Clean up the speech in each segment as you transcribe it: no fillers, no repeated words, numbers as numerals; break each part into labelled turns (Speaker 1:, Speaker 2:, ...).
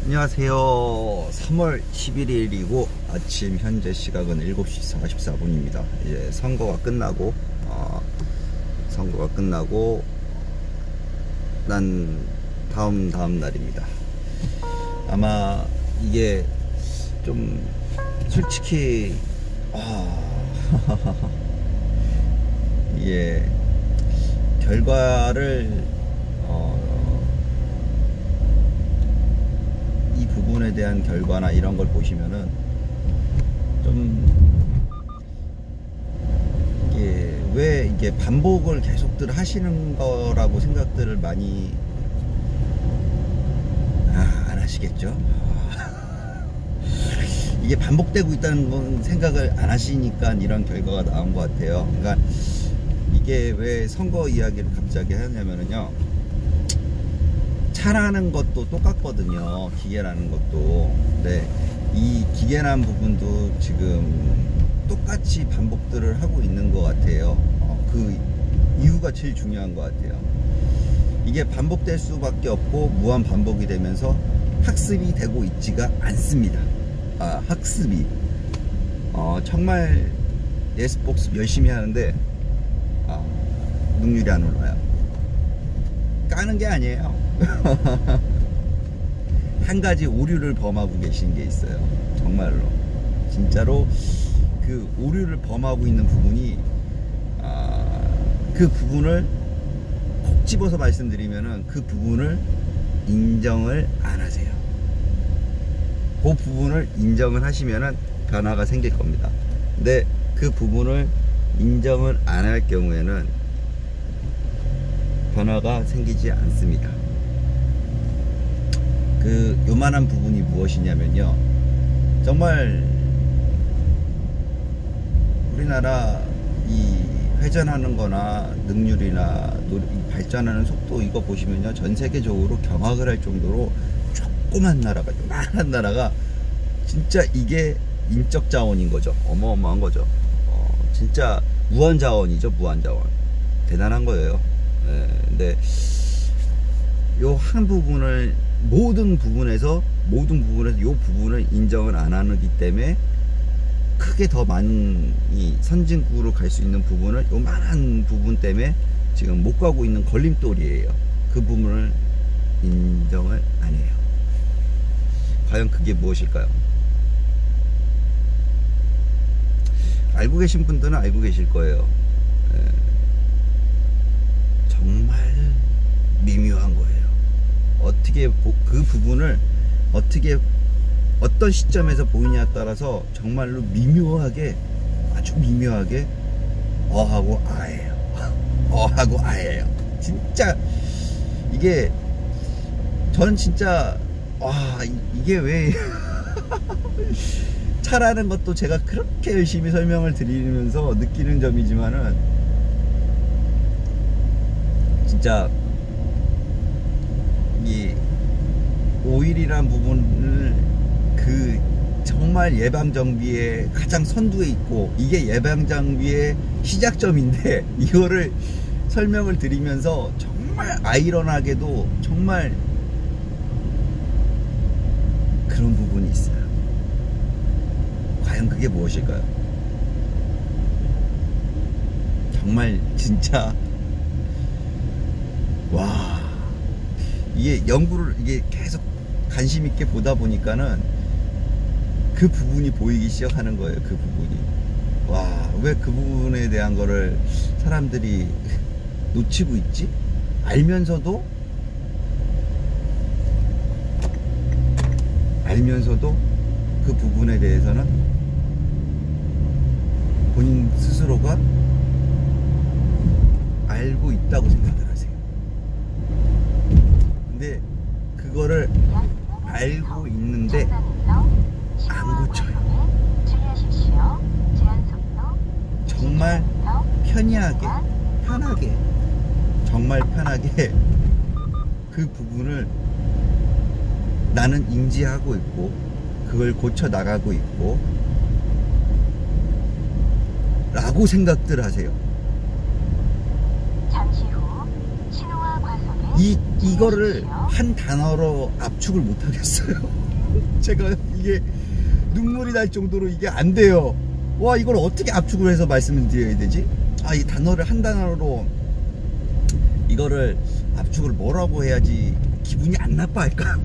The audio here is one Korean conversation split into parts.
Speaker 1: 안녕하세요. 3월 11일이고 아침 현재 시각은 7시 44분입니다. 이제 선거가 끝나고 난 다음 날입니다. 아마 이게 좀 솔직히 이게 결과를 이 부분에 대한 결과나 이런 걸 보시면은 좀 이게 왜 이게 반복을 계속들 하시는 거라고 생각들을 많이 안 하시겠죠? 이게 반복되고 있다는 건 생각을 안 하시니까 이런 결과가 나온 것 같아요. 그러니까 이게 왜 선거 이야기를 갑자기 하냐면은요, 차라는 것도 똑같거든요. 기계라는 것도. 근데 이 기계라는 부분도 지금 똑같이 반복들을 하고 있는 것 같아요. 그 이유가 제일 중요한 것 같아요. 이게 반복될 수밖에 없고 무한 반복이 되면서 학습이 되고 있지가 않습니다. 학습이 정말 예스복습 열심히 하는데 능률이 안 올라요. 까는 게 아니에요. 한 가지 오류를 범하고 계신 게 있어요. 정말로 진짜로 그 오류를 범하고 있는 부분이 그 부분을 콕 집어서 말씀드리면은 그 부분을 인정을 안 하세요. 그 부분을 인정을 하시면은 변화가 생길 겁니다. 근데 그 부분을 인정을 안 할 경우에는 변화가 생기지 않습니다. 그 요만한 부분이 무엇이냐면요, 정말 우리나라 이 회전하는 거나 능률이나 발전하는 속도 이거 보시면요, 전 세계적으로 경악을 할 정도로 조그만 나라가, 요만한 나라가 진짜 이게 인적 자원인 거죠. 어마어마한 거죠. 진짜 무한 자원이죠. 무한 자원. 대단한 거예요. 근데 요 한 부분을 모든 부분에서 요 부분을 인정을 안 하기 때문에 크게 더 많은 이 선진국으로 갈 수 있는 부분을 요만한 부분 때문에 지금 못 가고 있는 걸림돌이에요. 그 부분을 인정을 안 해요. 과연 그게 무엇일까요? 알고 계신 분들은 알고 계실 거예요. 정말 미묘한 거예요. 어떻게 그 부분을 어떻게 어떤 시점에서 보이냐에 따라서 정말로 미묘하게, 아주 미묘하게 어하고 아예요. 어하고 아예요. 진짜 이게 저는 진짜 이게 왜 차라는 것도 제가 그렇게 열심히 설명을 드리면서 느끼는 점이지만은 진짜 이 오일이란 부분을 그 정말 예방정비의 가장 선두에 있고, 이게 예방정비의 시작점인데 이거를 설명을 드리면서 정말 아이러니하게도 정말 그런 부분이 있어요. 과연 그게 무엇일까요? 정말 진짜 이게 연구를 이게 계속 관심 있게 보다 보니까는 그 부분이 보이기 시작하는 거예요. 그 부분이. 왜 그 부분에 대한 거를 사람들이 놓치고 있지? 알면서도 그 부분에 대해서는 본인 스스로가 알고 있다고 생각을 하세요. 근데 그거를 알고 있는데 안 고쳐요. 정말 편하게 정말 편하게 그 부분을 나는 인지하고 있고 그걸 고쳐 나가고 있고 라고 생각들 하세요. 이거를 한 단어로 압축을 못 하겠어요. 제가 이게 눈물이 날 정도로 이게 안 돼요. 와, 이걸 어떻게 압축을 해서 말씀을 드려야 되지? 이 단어를 한 단어로 이거를 압축을 뭐라고 해야지 기분이 안 나빠할까?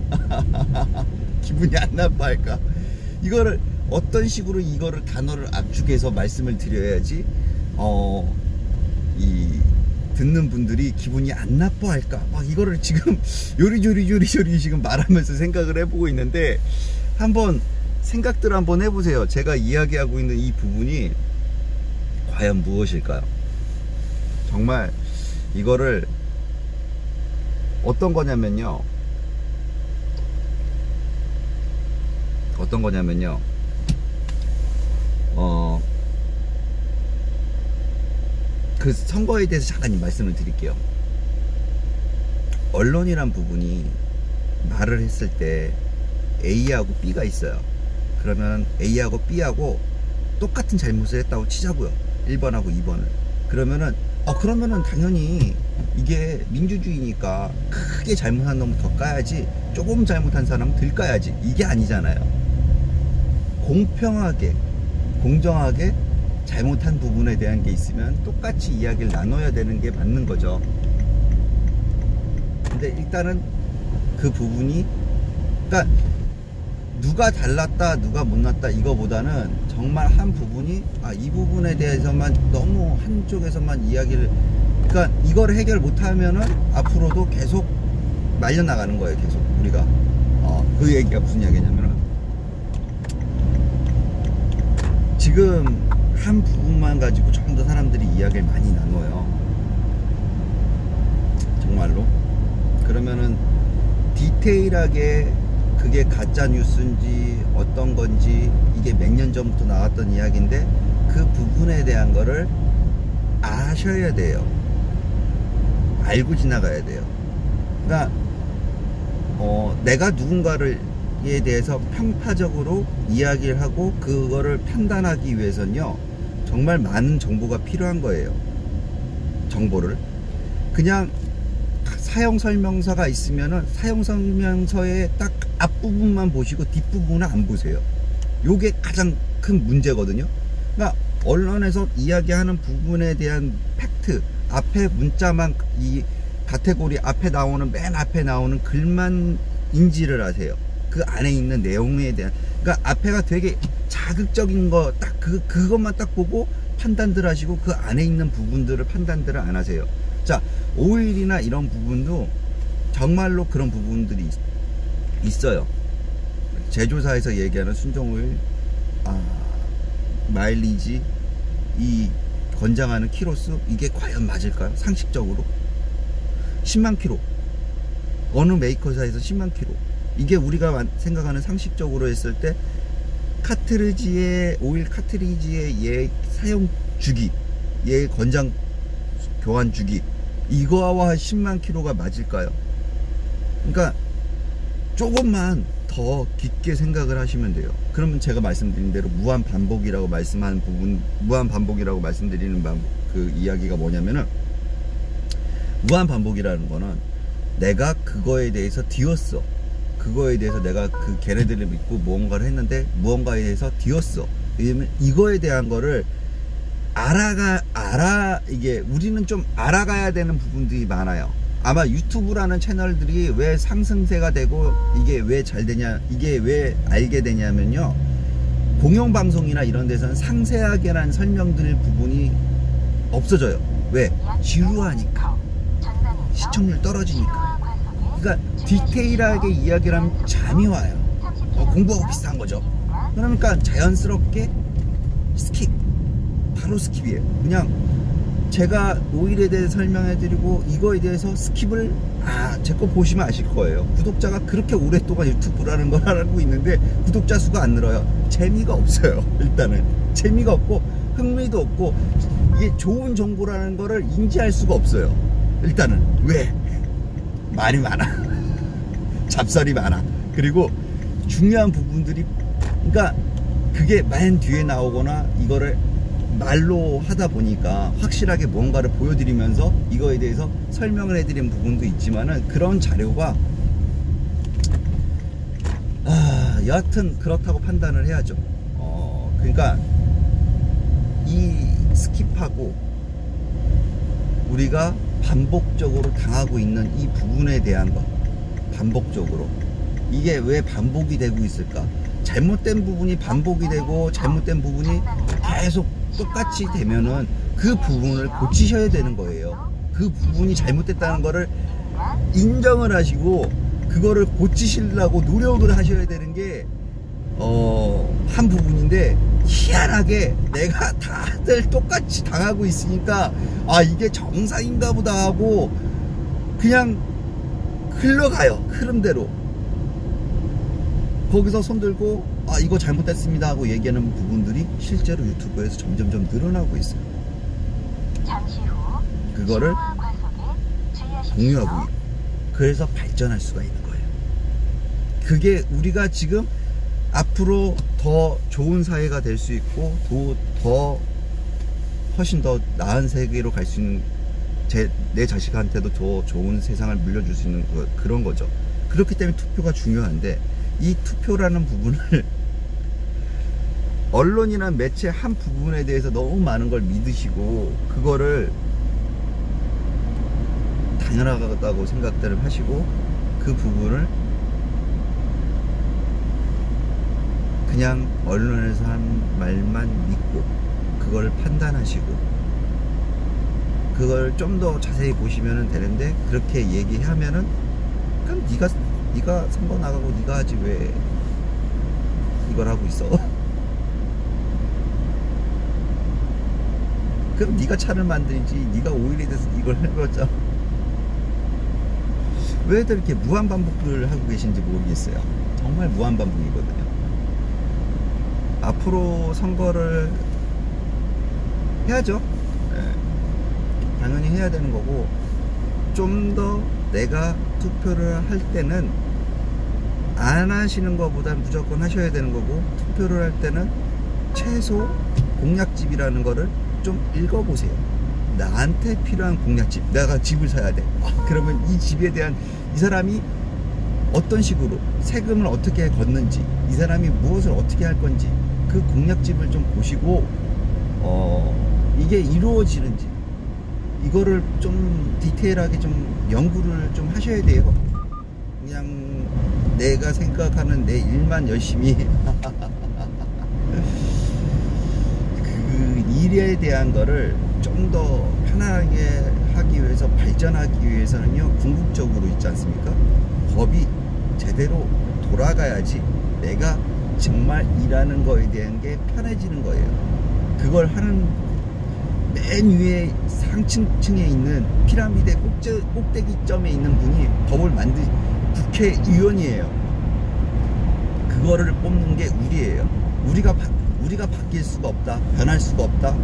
Speaker 1: 기분이 안 나빠할까? 이거를 어떤 식으로 이거를 단어를 압축해서 말씀을 드려야지 이 듣는 분들이 기분이 안 나빠할까? 막 이거를 지금 요리조리 지금 말하면서 생각을 해보고 있는데, 한번 생각들 한번 해보세요. 제가 이야기하고 있는 이 부분이 과연 무엇일까요? 정말 이거를 어떤 거냐면요, 그 선거에 대해서 잠깐 말씀을 드릴게요. 언론이란 부분이 말을 했을 때 A하고 B가 있어요. 그러면 A하고 B하고 똑같은 잘못을 했다고 치자고요. 1번하고 2번을. 그러면은 당연히 이게 민주주의니까 크게 잘못한 놈은 더 까야지, 조금 잘못한 사람은 덜 까야지, 이게 아니잖아요. 공평하게 공정하게 잘못한 부분에 대한 게 있으면 똑같이 이야기를 나눠야 되는 게 맞는 거죠. 근데 일단은 그 부분이, 그러니까 누가 달랐다 누가 못났다 이거보다는 정말 한 부분이 이 부분에 대해서만 너무 한쪽에서만 이야기를, 그러니까 이걸 해결 못하면은 앞으로도 계속 말려나가는 거예요. 계속 우리가 그 얘기가 무슨 이야기냐면은, 지금 한 부분만 가지고 조금 더 사람들이 이야기를 많이 나눠요. 정말로. 그러면은 디테일하게 그게 가짜 뉴스인지 어떤 건지, 이게 몇 년 전부터 나왔던 이야기인데 그 부분에 대한 거를 아셔야 돼요. 알고 지나가야 돼요. 그러니까 내가 누군가를 에 대해서 평파적으로 이야기를 하고 그거를 판단하기 위해서는요, 정말 많은 정보가 필요한 거예요. 정보를 그냥 사용 설명서가 있으면은 사용 설명서의 딱 앞부분만 보시고 뒷부분은 안 보세요. 요게 가장 큰 문제거든요. 그러니까 언론에서 이야기하는 부분에 대한 팩트, 앞에 문자만, 이 카테고리 앞에 나오는, 맨 앞에 나오는 글만 인지를 하세요. 그 안에 있는 내용에 대한, 그러니까 앞에가 되게 자극적인 거 딱 그것만 딱 보고 판단들 하시고 그 안에 있는 부분들을 판단들을 안 하세요. 자, 오일이나 이런 부분도 정말로 그런 부분들이 있어요. 제조사에서 얘기하는 순정오일 마일리지, 이 권장하는 키로수, 이게 과연 맞을까요? 상식적으로 10만 킬로, 어느 메이커사에서 10만 킬로, 이게 우리가 생각하는 상식적으로 했을 때 카트리지의 오일, 카트리지의 얘 사용 주기, 얘 권장 교환 주기, 이거와 10만 킬로가 맞을까요? 그러니까 조금만 더 깊게 생각을 하시면 돼요. 그러면 제가 말씀드린 대로 무한 반복이라고 말씀하는 부분, 무한 반복이라고 말씀드리는 그 이야기가 뭐냐면은, 무한 반복이라는 거는 내가 그거에 대해서 뒤었어. 그거에 대해서 내가 그 걔네들을 믿고 무언가를 했는데 무언가에 대해서 뒤었어. 왜냐면 이거에 대한 거를 이게 우리는 좀 알아가야 되는 부분들이 많아요. 아마 유튜브라는 채널들이 왜 상승세가 되고 이게 왜 잘 되냐, 이게 왜 알게 되냐면요, 공영방송이나 이런 데서는 상세하게란 설명드릴 부분이 없어져요. 왜? 지루하니까, 시청률 떨어지니까. 그러니까 디테일하게 이야기를 하면 잠이 와요. 공부하고 비슷한 거죠. 그러니까 자연스럽게 스킵, 바로 스킵이에요. 그냥 제가 오일에 대해 설명해드리고 이거에 대해서 스킵을 제 거 보시면 아실 거예요. 구독자가 그렇게 오랫동안 유튜브라는 걸 알고 있는데 구독자 수가 안 늘어요. 재미가 없어요. 일단은 재미가 없고 흥미도 없고, 이게 좋은 정보라는 거를 인지할 수가 없어요. 일단은 왜? 말이 많아. 잡설이 많아. 그리고 중요한 부분들이, 그러니까 그게 맨 뒤에 나오거나 이거를 말로 하다 보니까 확실하게 뭔가를 보여드리면서 이거에 대해서 설명을 해드린 부분도 있지만은 그런 자료가 여하튼 그렇다고 판단을 해야죠. 그러니까 이 스킵하고 우리가 반복적으로 당하고 있는 이 부분에 대한 것, 반복적으로 이게 왜 반복이 되고 있을까? 잘못된 부분이 반복이 되고 잘못된 부분이 계속 똑같이 되면은 그 부분을 고치셔야 되는 거예요. 그 부분이 잘못됐다는 거를 인정을 하시고 그거를 고치시려고 노력을 하셔야 되는 게 한 부분인데, 희한하게 내가 다들 똑같이 당하고 있으니까 이게 정상인가 보다 하고 그냥 흘러가요. 흐름대로. 거기서 손들고 이거 잘못됐습니다 하고 얘기하는 부분들이 실제로 유튜브에서 점점점 늘어나고 있어요. 그거를 공유하고 있고, 그래서 발전할 수가 있는 거예요. 그게 우리가 지금 앞으로 더 좋은 사회가 될 수 있고 더 훨씬 더 나은 세계로 갈 수 있는, 내 자식한테도 더 좋은 세상을 물려줄 수 있는 그런 거죠. 그렇기 때문에 투표가 중요한데, 이 투표라는 부분을 언론이나 매체 한 부분에 대해서 너무 많은 걸 믿으시고 그거를 당연하다고 생각들을 하시고 그 부분을 그냥 언론에서 한 말만 믿고 그걸 판단하시고 그걸 좀 더 자세히 보시면 되는데, 그렇게 얘기하면은 그럼 네가 선거 나가고 네가 하지 왜 이걸 하고 있어? 그럼 네가 차를 만들지, 네가 오일에 대해서 이걸 해봤자. 왜들 이렇게 무한반복을 하고 계신지 모르겠어요. 정말 무한반복이거든요. 앞으로 선거를 해야죠. 당연히 해야 되는 거고, 좀 더 내가 투표를 할 때는 안 하시는 것보다 무조건 하셔야 되는 거고, 투표를 할 때는 최소 공약집이라는 거를 좀 읽어보세요. 나한테 필요한 공약집, 내가 집을 사야 돼. 그러면 이 집에 대한, 이 사람이 어떤 식으로 세금을 어떻게 걷는지, 이 사람이 무엇을 어떻게 할 건지, 그 공약집을 좀 보시고 이게 이루어지는지 이거를 좀 디테일하게 좀 연구를 좀 하셔야 돼요. 그냥 내가 생각하는 내 일만 열심히 그 일에 대한 거를 좀 더 편하게 하기 위해서, 발전하기 위해서는요, 궁극적으로 있지 않습니까? 법이 제대로 돌아가야지 내가 정말 일하는 거에 대한 게 편해지는 거예요. 그걸 하는 맨 위에 상층층에 있는 피라미드 꼭대기점에 있는 분이 법을 국회의원이에요. 그거를 뽑는 게 우리예요. 우리가 바뀔 수가 없다, 변할 수가 없다.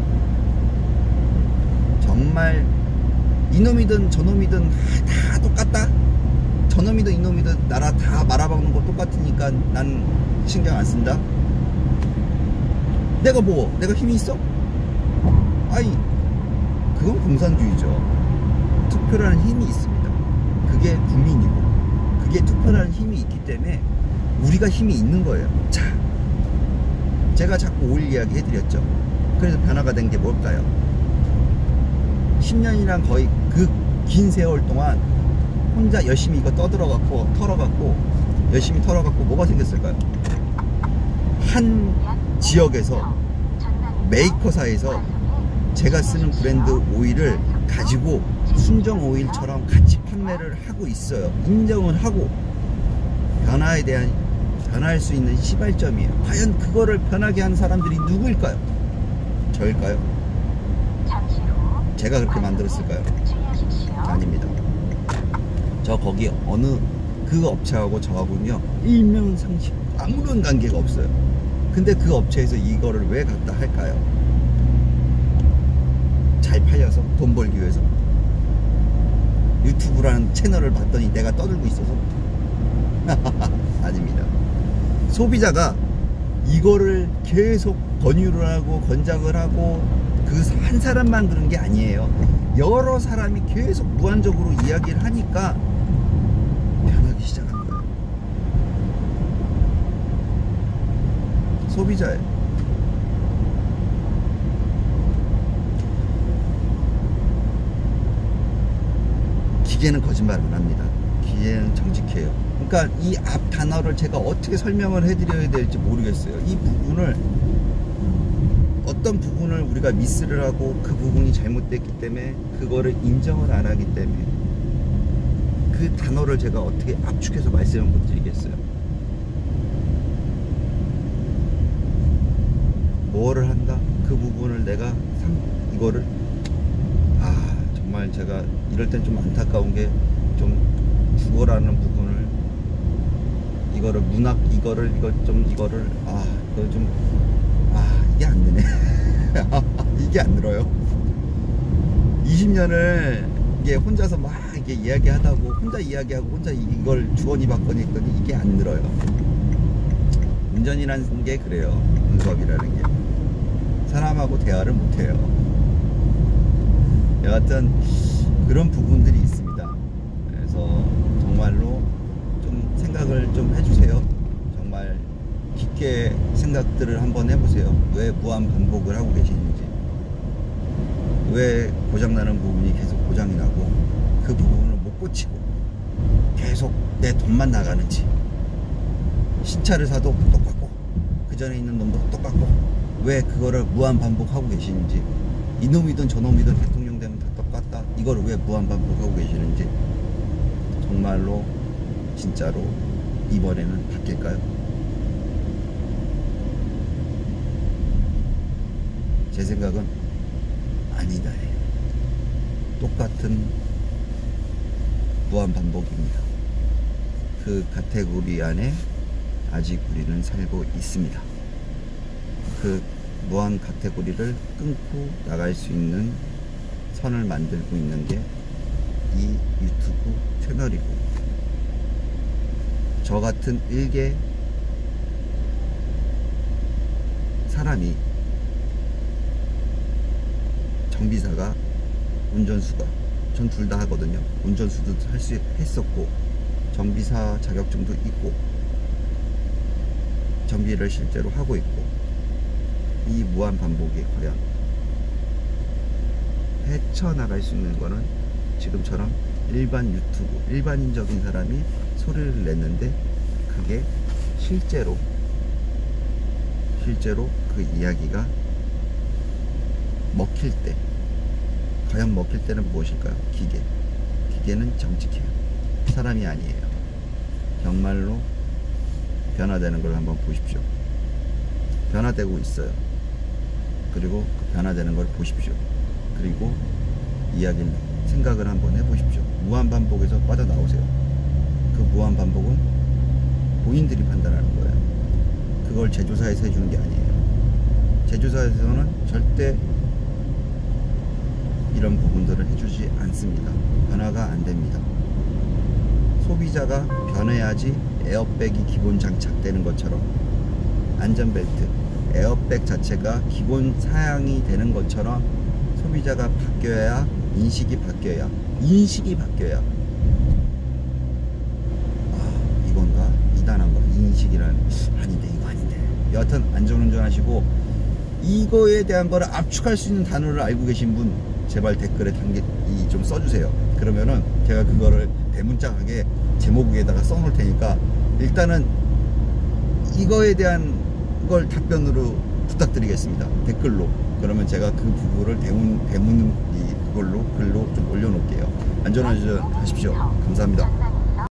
Speaker 1: 정말 이놈이든 저놈이든 다 똑같다. 저놈이든 이놈이든 나라 다 말아먹는 거 똑같으니까 난 신경 안 쓴다. 내가 힘이 있어? 그건 공산주의죠. 투표라는 힘이 있습니다. 그게 국민이고, 그게 투표라는 힘이 있기 때문에 우리가 힘이 있는 거예요. 자, 제가 자꾸 5.1 이야기 해드렸죠. 그래서 변화가 된 게 뭘까요? 10년이란 거의 그 긴 세월 동안 혼자 열심히 이거 털어갖고 열심히 털어갖고 뭐가 생겼을까요? 한 지역에서 메이커사에서 제가 쓰는 브랜드 오일을 가지고 순정 오일처럼 같이 판매를 하고 있어요. 인정을 하고 변화할 수 있는 시발점이에요. 과연 그거를 변하게 한 사람들이 누구일까요? 저일까요? 제가 그렇게 만들었을까요? 아닙니다. 저 거기 어느 그 업체하고 저하고는요, 일명상식 아무런 관계가 없어요. 근데 그 업체에서 이거를 왜 갖다 할까요? 잘 팔려서, 돈 벌기 위해서? 유튜브라는 채널을 봤더니 내가 떠들고 있어서? 아닙니다. 소비자가 이거를 계속 권유를 하고 권장을 하고 그 한 사람만 그런 게 아니에요. 여러 사람이 계속 무한적으로 이야기를 하니까 변하기 시작한 거예요. 소비자예요. 기계는 거짓말 안 합니다. 기계는 정직해요. 그러니까 이 앞 단어를 제가 어떻게 설명을 해드려야 될지 모르겠어요. 이 부분을, 어떤 부분을 우리가 미스를 하고 그 부분이 잘못됐기 때문에 그거를 인정을 안 하기 때문에 그 단어를 제가 어떻게 압축해서 말씀을 못 드리겠어요. 뭐를 한다? 그 부분을 내가 이거를 정말 제가 이럴 땐 좀 안타까운 게, 좀 국어라는 부분을, 이거를 문학 이거를 이거 좀 이거를 이거 좀 이게 안 되네. 이게 안 늘어요. 20년을 이게 혼자서 막 이게 이야기하다고, 혼자 이야기하고 혼자 이걸 주거니 받거니 했더니 이게 안 늘어요. 운전이라는 게 그래요. 운수업이라는 게 사람하고 대화를 못해요. 여하튼 그런 부분들이 있습니다. 그래서 정말로 좀 생각을 좀 해주세요. 정말 깊게 생각들을 한번 해보세요. 왜 무한 반복을 하고 계시는지, 왜 고장나는 부분이 계속 고장이 나고 그 부분을 못 고치고 계속 내 돈만 나가는지, 신차를 사도 똑같고 그 전에 있는 놈도 똑같고 왜 그거를 무한 반복하고 계시는지, 이놈이든 저놈이든 대통령 되면 다 똑같다, 이거를 왜 무한 반복하고 계시는지, 정말로 진짜로 이번에는 바뀔까요? 제 생각은 아니다 해요. 똑같은 무한 반복입니다. 그 카테고리 안에 아직 우리는 살고 있습니다. 그 무한 카테고리를 끊고 나갈 수 있는 선을 만들고 있는 게 이 유튜브 채널이고, 저 같은 일개 사람이, 정비사가, 운전수가, 전 둘 다 하거든요. 운전수도 할 수 했었고 정비사 자격증도 있고 정비를 실제로 하고 있고, 이 무한 반복이 과연 헤쳐나갈 수 있는 거는 지금처럼 일반 유튜브, 일반인적인 사람이 소리를 냈는데 그게 실제로 그 이야기가 먹힐 때, 과연 먹힐 때는 무엇일까요? 기계는 정직해요. 사람이 아니에요. 정말로 변화되는 걸 한번 보십시오. 변화되고 있어요. 그리고 그 변화되는 걸 보십시오. 그리고 이야기를, 생각을 한번 해보십시오. 무한반복에서 빠져나오세요. 그 무한반복은 본인들이 판단하는 거예요. 그걸 제조사에서 해주는 게 아니에요. 제조사에서는 절대 이런 부분들을 해주지 않습니다. 변화가 안 됩니다. 소비자가 변해야지 에어백이 기본 장착되는 것처럼, 안전벨트, 에어백 자체가 기본 사양이 되는 것처럼 소비자가 바뀌어야, 인식이 바뀌어야 이건가? 이단한 거, 인식이라는, 아닌데 이거 아닌데. 여하튼 안전운전 하시고, 이거에 대한 거를 압축할 수 있는 단어를 알고 계신 분 제발 댓글에 좀 써주세요. 그러면은 제가 그거를 대문짝하게 제목에다가 써놓을 테니까, 일단은 이거에 대한 걸 답변으로 부탁드리겠습니다. 댓글로. 그러면 제가 그 부분을 그걸로 글로 좀 올려놓을게요. 안전운전 하십시오. 감사합니다.